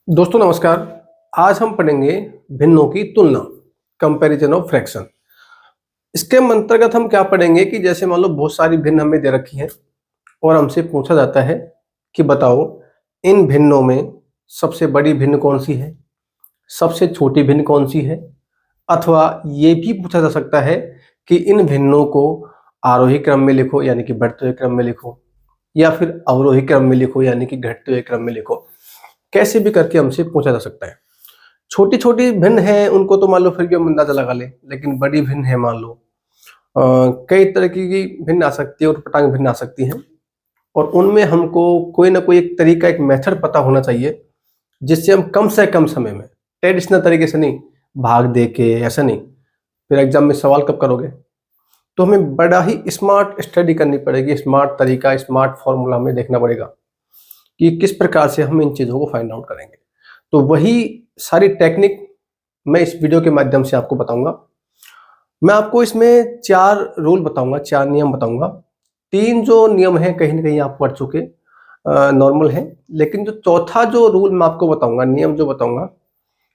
दोस्तों नमस्कार। आज हम पढ़ेंगे भिन्नों की तुलना, कंपैरिजन ऑफ फ्रैक्शन। इसके अंतर्गत हम क्या पढ़ेंगे कि जैसे मान लो बहुत सारी भिन्न हमें दे रखी हैं और हमसे पूछा जाता है कि बताओ इन भिन्नों में सबसे बड़ी भिन्न कौन सी है, सबसे छोटी भिन्न कौन सी है, अथवा ये भी पूछा जा सकता है कि इन भिन्नों को आरोही क्रम में लिखो यानी कि बढ़ते हुए क्रम में लिखो, या फिर अवरोही क्रम में लिखो यानी कि घटते हुए क्रम में लिखो। कैसे भी करके हमसे पूछा जा सकता है। छोटी छोटी भिन्न है उनको तो मान लो फिर भी हम अंदाजा लगा ले, लेकिन बड़ी भिन्न है मान लो कई तरह की भिन्न आ सकती है और पटांग भिन्न आ सकती हैं, और उनमें हमको कोई ना कोई एक तरीका, एक मेथड पता होना चाहिए जिससे हम कम से कम समय में, ट्रेडिशनल तरीके से नहीं, भाग दे के ऐसा नहीं, फिर एग्जाम में सवाल कब करोगे, तो हमें बड़ा ही स्मार्ट स्टडी करनी पड़ेगी। स्मार्ट तरीका, स्मार्ट फॉर्मूला हमें देखना पड़ेगा कि किस प्रकार से हम इन चीज़ों को फाइंड आउट करेंगे। तो वही सारी टेक्निक मैं इस वीडियो के माध्यम से आपको बताऊंगा। मैं आपको इसमें 4 रूल बताऊंगा, 4 नियम बताऊंगा। 3 जो नियम हैं कहीं ना कहीं आप पढ़ चुके, नॉर्मल है, लेकिन जो चौथा जो रूल मैं आपको बताऊंगा, नियम जो बताऊंगा,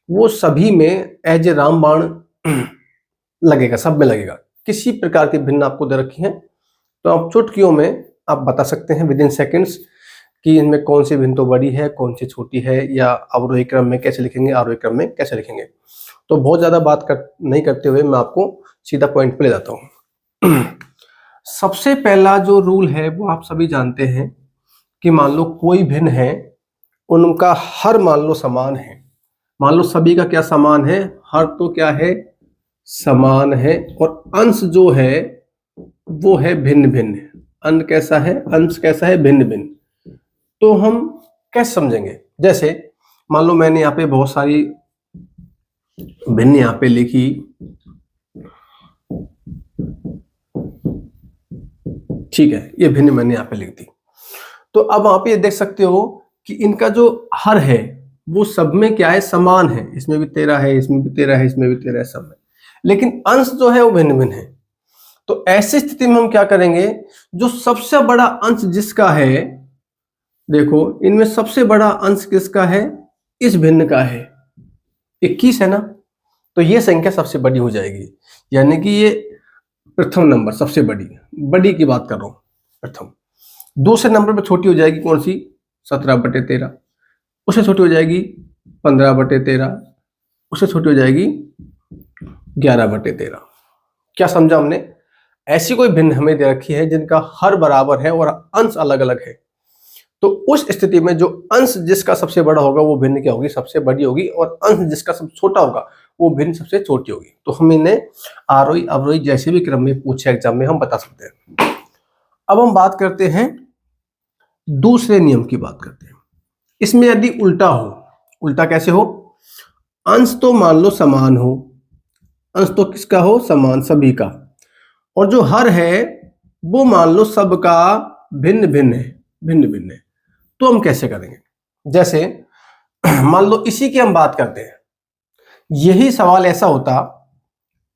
वो सभी में एज ए रामबाण लगेगा, सब में लगेगा। किसी प्रकार की भिन्न आपको दे रखी है तो आप चुटकियों में आप बता सकते हैं विद इन सेकेंड्स कि इनमें कौन सी भिन्न तो बड़ी है, कौन सी छोटी है, या अवरोही क्रम में कैसे लिखेंगे, आरोही क्रम में कैसे लिखेंगे। तो बहुत ज़्यादा नहीं करते हुए मैं आपको सीधा पॉइंट पे ले जाता हूँ। सबसे पहला जो रूल है वो आप सभी जानते हैं कि मान लो कोई भिन्न है, उनका हर मान लो समान है। मान लो सभी का क्या समान है, हर तो क्या है, समान है, और अंश जो है वो है भिन्न भिन्न। अंश कैसा है, अंश कैसा है, भिन्न भिन्न। तो हम कैसे समझेंगे, जैसे मान लो मैंने यहाँ पे बहुत सारी भिन्न यहाँ पे लिखी, ठीक है, ये भिन्न मैंने यहाँ पे लिख दी। तो अब आप ये देख सकते हो कि इनका जो हर है वो सब में क्या है, समान है। इसमें भी 13 है, इसमें भी 13 है, इसमें भी 13 है, सब में। लेकिन अंश जो है वो भिन्न भिन्न है। तो ऐसी स्थिति में हम क्या करेंगे, जो सबसे बड़ा अंश जिसका है, देखो इनमें सबसे बड़ा अंश किसका है, इस भिन्न का है, 21 है ना, तो ये संख्या सबसे बड़ी हो जाएगी। यानी कि ये प्रथम नंबर सबसे बड़ी की बात कर रहा हूं, प्रथम। दूसरे नंबर पर छोटी हो जाएगी कौन सी, 17/13। उससे छोटी हो जाएगी 15/13। उससे छोटी हो जाएगी 11/13। क्या समझा हमने? ऐसी कोई भिन्न हमें दे रखी है जिनका हर बराबर है और अंश अलग अलग है। तो उस स्थिति में जो अंश जिसका सबसे बड़ा होगा वो भिन्न क्या होगी, सबसे बड़ी होगी, और अंश जिसका सबसे छोटा होगा वो भिन्न सबसे छोटी होगी। तो हम इन्हें आरोही अवरोही जैसे भी क्रम में पूछे एग्जाम में हम बता सकते हैं। अब हम बात करते हैं दूसरे नियम की बात करते हैं। इसमें यदि उल्टा हो, उल्टा कैसे हो, अंश तो मान लो समान हो, अंश तो किसका हो, समान, सभी का, और जो हर है वो मान लो सबका भिन्न भिन्न है, भिन्न भिन्न है। तो हम कैसे करेंगे, जैसे मान लो इसी की हम बात करते हैं, यही सवाल ऐसा होता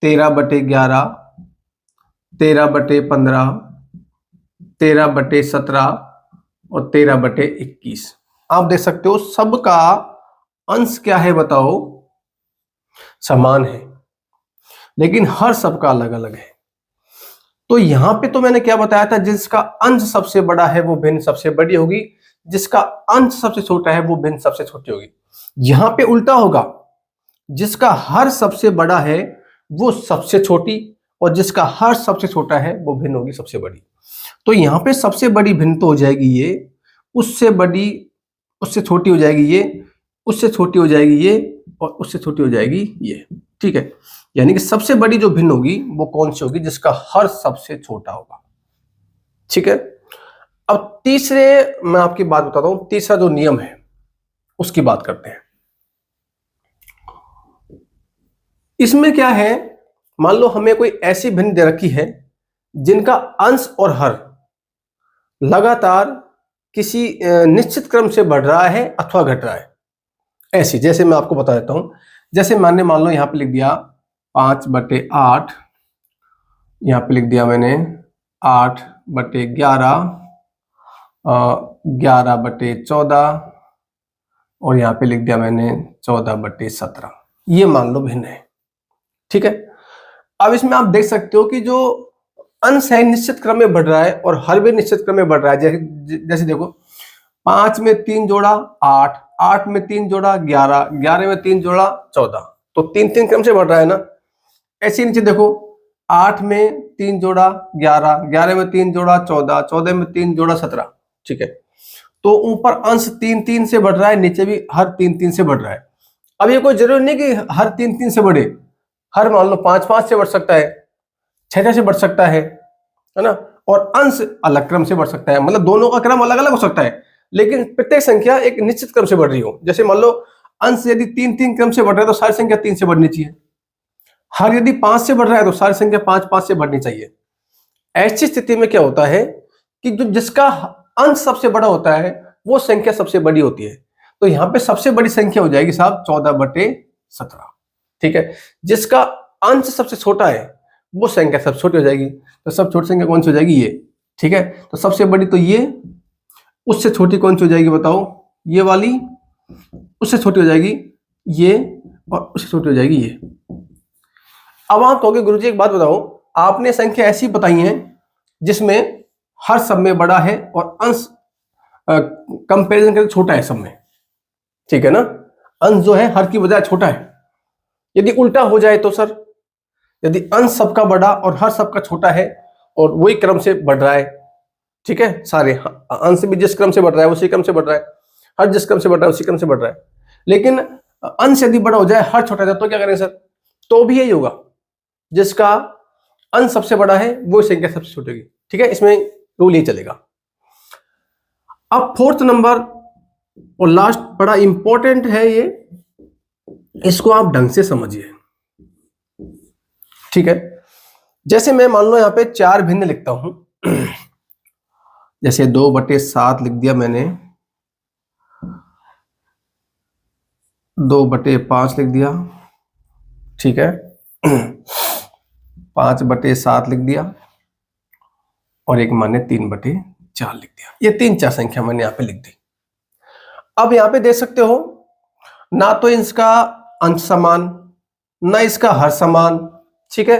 13/11, 13/15, 13/17 और 13/21। आप देख सकते हो सबका अंश क्या है बताओ, समान है, लेकिन हर सबका अलग अलग है। तो यहां पे तो मैंने क्या बताया था, जिसका अंश सबसे बड़ा है वो भिन्न सबसे बड़ी होगी, जिसका अंश सबसे छोटा है वो भिन्न सबसे छोटी होगी। यहां पे उल्टा होगा, जिसका हर सबसे बड़ा है वो सबसे छोटी, और जिसका हर सबसे छोटा है वो भिन्न होगी सबसे बड़ी। तो यहाँ पे सबसे बड़ी भिन्न तो हो जाएगी ये, उससे बड़ी, उससे छोटी हो जाएगी ये, उससे छोटी हो जाएगी ये, और उससे छोटी हो जाएगी ये। ठीक है, यानी कि सबसे बड़ी जो भिन्न होगी वो कौन सी होगी, जिसका हर सबसे छोटा होगा। ठीक है, अब तीसरे मैं आपकी बात बताता हूं, तीसरा जो नियम है उसकी बात करते हैं। इसमें क्या है, मान लो हमें कोई ऐसी भिन्न दे रखी है जिनका अंश और हर लगातार किसी निश्चित क्रम से बढ़ रहा है अथवा घट रहा है। ऐसी, जैसे मैं आपको बता देता हूं, जैसे मैंने मान लो यहां पे लिख दिया 5/8, यहां पे लिख दिया मैंने 8/11, 11/14, और यहाँ पे लिख दिया मैंने 14/17, ये मान लो भिन्न है। ठीक है, अब इसमें आप देख सकते हो कि जो अंश है निश्चित क्रम में बढ़ रहा है और हर भी निश्चित क्रम में बढ़ रहा है। जैसे देखो 5 में 3 जोड़ा 8, 8 में 3 जोड़ा 11, 11 में 3 जोड़ा 14, तो 3-3 क्रम से बढ़ रहा है ना। ऐसे नीचे देखो 8 में 3 जोड़ा 11, 11 में 3 जोड़ा 14, 14 में 3 जोड़ा 17। ठीक है, तो ऊपर अंश 3-3 से बढ़ रहा है, नीचे भी हर 3-3 से बढ़ रहा है। अब ये कोई जरूरी नहीं कि हर 3-3 से बढ़े, हर मान लो 5-5 से बढ़ सकता है, 6 से बढ़ सकता है ना, और अंश अलग क्रम से बढ़ सकता है, मतलब दोनों का क्रम अलग अलग हो सकता है, लेकिन प्रत्येक संख्या एक निश्चित क्रम से बढ़ रही हो। जैसे मान लो अंश यदि 3-3 क्रम से बढ़ रहा है तो सारी संख्या 3 से बढ़नी चाहिए, हर यदि 5 से बढ़ रहा है तो सारी संख्या 5-5 से बढ़नी चाहिए। ऐसी स्थिति में क्या होता है कि जो जिसका अंश सबसे बड़ा होता है वो संख्या सबसे बड़ी होती है, तो यहाँ पे सबसे बड़ी संख्या हो जाएगी साहब 14/17। ठीक है, जिसका अंश सबसे छोटा है वो संख्या सबसे छोटी हो जाएगी, तो सबसे छोटी संख्या कौन सी हो जाएगी, ये। ठीक है, तो सबसे बड़ी तो ये, उससे छोटी कौन सी हो जाएगी बताओ, ये वाली, उससे छोटी हो जाएगी ये, और उससे छोटी हो जाएगी ये। अब आप कहोगे गुरुजी एक बात बताओ, आपने संख्या ऐसी बताई है जिसमें हर सब में बड़ा है और अंश कंपैरिजन करके छोटा है सब में। ठीक है ना, अंश जो है हर की बजाय छोटा है। यदि उल्टा हो जाए तो सर, यदि अंश सबका बड़ा और हर सबका छोटा है और वही क्रम से बढ़ रहा है, ठीक है, सारे अंश भी जिस क्रम से बढ़ रहा है उसी क्रम से बढ़ रहा है, हर जिस क्रम से बढ़ रहा है उसी क्रम से बढ़ रहा है, लेकिन अंश यदि बड़ा हो जाए हर छोटा है तो क्या करें सर, तो भी यही होगा, जिसका अंश सबसे बड़ा है वो संख्या सबसे छोटी होगी। ठीक है, इसमें रूल ही चलेगा। अब फोर्थ नंबर और लास्ट बड़ा इंपॉर्टेंट है ये, इसको आप ढंग से समझिए। ठीक है, जैसे मैं मान लो यहाँ पे 4 भिन्न लिखता हूं, जैसे 2/7 लिख दिया मैंने, 2/5 लिख दिया, ठीक है, 5/7 लिख दिया, और एक माने 3/4 लिख दिया। ये 3-4 संख्या मैंने यहाँ पे लिख दी। अब यहाँ पे देख सकते हो ना तो इसका अंश समान, ना इसका हर समान, ठीक है,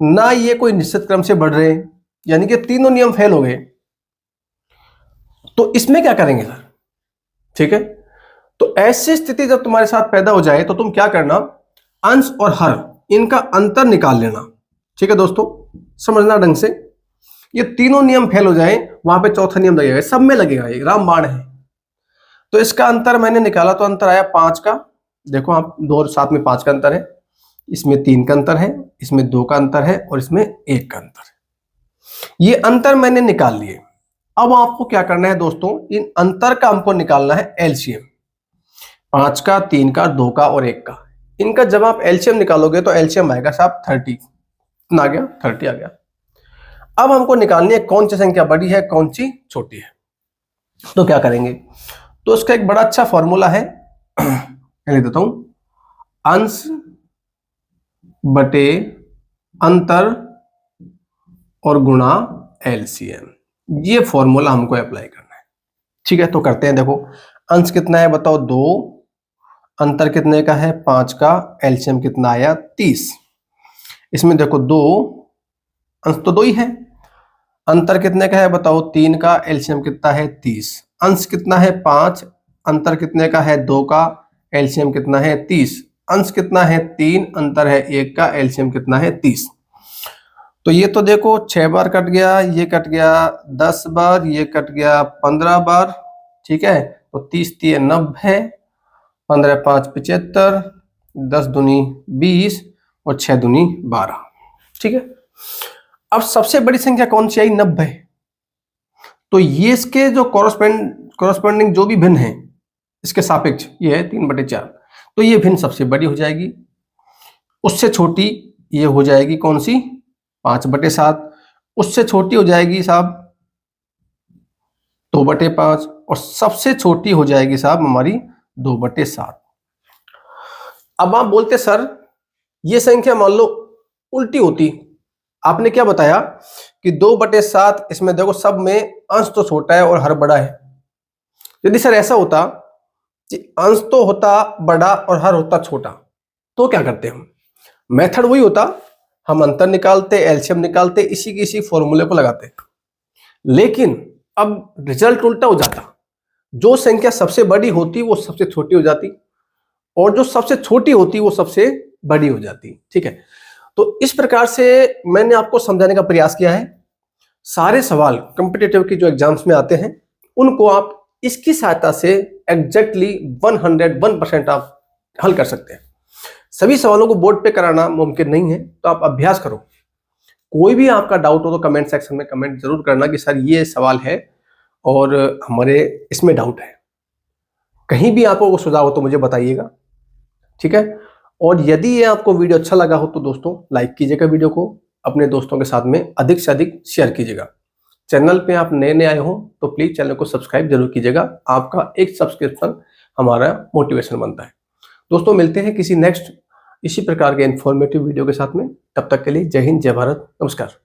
ना ये कोई निश्चित क्रम से बढ़ रहे हैं, यानी कि तीनों नियम फेल हो गए। तो इसमें क्या करेंगे सर? ठीक है, तो ऐसी स्थिति जब तुम्हारे साथ पैदा हो जाए तो तुम क्या करना, अंश और हर इनका अंतर निकाल लेना। ठीक है दोस्तों, समझना ढंग से, ये तीनों नियम फेल हो जाए वहां पे चौथा नियम लगेगा, सब में लगेगा, ये रामबाण है। तो इसका अंतर मैंने निकाला तो अंतर आया 5 का, देखो आप 2 और 7 में 5 का अंतर है, इसमें 3 का अंतर है, इसमें 2 का अंतर है और इसमें 1 का अंतर है। ये अंतर मैंने निकाल लिए। अब आपको क्या करना है दोस्तों, इन अंतर का हमको निकालना है एलसीएम, 5 का, 3 का, 2 का और 1 का। इनका जब आप एलसीएम निकालोगे तो एलसीएम आएगा साहब 30, कितना आ गया, 30 आ गया। अब हमको निकालनी है कौन सी संख्या बड़ी है कौन सी छोटी है। तो क्या करेंगे, तो उसका एक बड़ा अच्छा फॉर्मूला है, लिख देता हूं, अंश बटे अंतर और गुणा एलसीएम, ये फॉर्मूला हमको अप्लाई करना है। ठीक है, तो करते हैं। देखो अंश कितना है बताओ 2, अंतर कितने का है 5 का, एलसीएम कितना आया 30। इसमें देखो 2, अंश तो 2 ही है, अंतर कितने का है बताओ 3 का, एलसीएम कितना है 30, अंश कितना है 5, अंतर कितने का है 2 का, एलसीएम कितना है 30, अंश कितना है 3, अंतर है 1 का, एलसीएम कितना है 30। तो ये तो देखो 6 बार कट गया, ये कट गया 10 बार, ये कट गया 15 बार। ठीक है, तो 30 3 90, 15 5 75, 10 दूनी 20 और 6 दूनी 12। ठीक है, अब सबसे बड़ी संख्या कौन सी आई 90, तो ये इसके जो कॉरस्पॉन्डिंग जो भी भिन्न है इसके सापेक्ष ये है 3/4, तो ये भिन्न सबसे बड़ी हो जाएगी, उससे छोटी ये हो जाएगी कौन सी 5/7, उससे छोटी हो जाएगी साहब 2/5 और सबसे छोटी हो जाएगी साहब हमारी 2/7। अब आप बोलते सर ये संख्या मान लो उल्टी होती, आपने क्या बताया कि 2/7, इसमें देखो सब में अंश तो छोटा है और हर बड़ा है। यदि सर ऐसा होता कि अंश तो होता बड़ा और हर होता छोटा, तो क्या करते हम, मेथड वही होता, हम अंतर निकालते, एलसीएम निकालते, इसी की इसी फॉर्मूले को लगाते। लेकिन अब रिजल्ट उल्टा हो जाता, जो संख्या सबसे बड़ी होती वो सबसे छोटी हो जाती, और जो सबसे छोटी होती वो सबसे बड़ी हो जाती। ठीक है, तो इस प्रकार से मैंने आपको समझाने का प्रयास किया है। सारे सवाल कॉम्पिटिटिव की जो एग्जाम्स में आते हैं उनको आप इसकी सहायता से एग्जैक्टली 101% आप हल कर सकते हैं। सभी सवालों को बोर्ड पे कराना मुमकिन नहीं है, तो आप अभ्यास करो। कोई भी आपका डाउट हो तो कमेंट सेक्शन में कमेंट जरूर करना कि सर ये सवाल है और हमारे इसमें डाउट है। कहीं भी आपको सुझाव हो तो मुझे बताइएगा, ठीक है। और यदि ये आपको वीडियो अच्छा लगा हो तो दोस्तों लाइक कीजिएगा, वीडियो को अपने दोस्तों के साथ में अधिक से अधिक शेयर कीजिएगा। चैनल पे आप नए नए आए हो तो प्लीज चैनल को सब्सक्राइब जरूर कीजिएगा, आपका एक सब्सक्रिप्शन हमारा मोटिवेशन बनता है। दोस्तों मिलते हैं किसी नेक्स्ट इसी प्रकार के इंफॉर्मेटिव वीडियो के साथ में, तब तक के लिए जय हिंद, जय भारत, नमस्कार।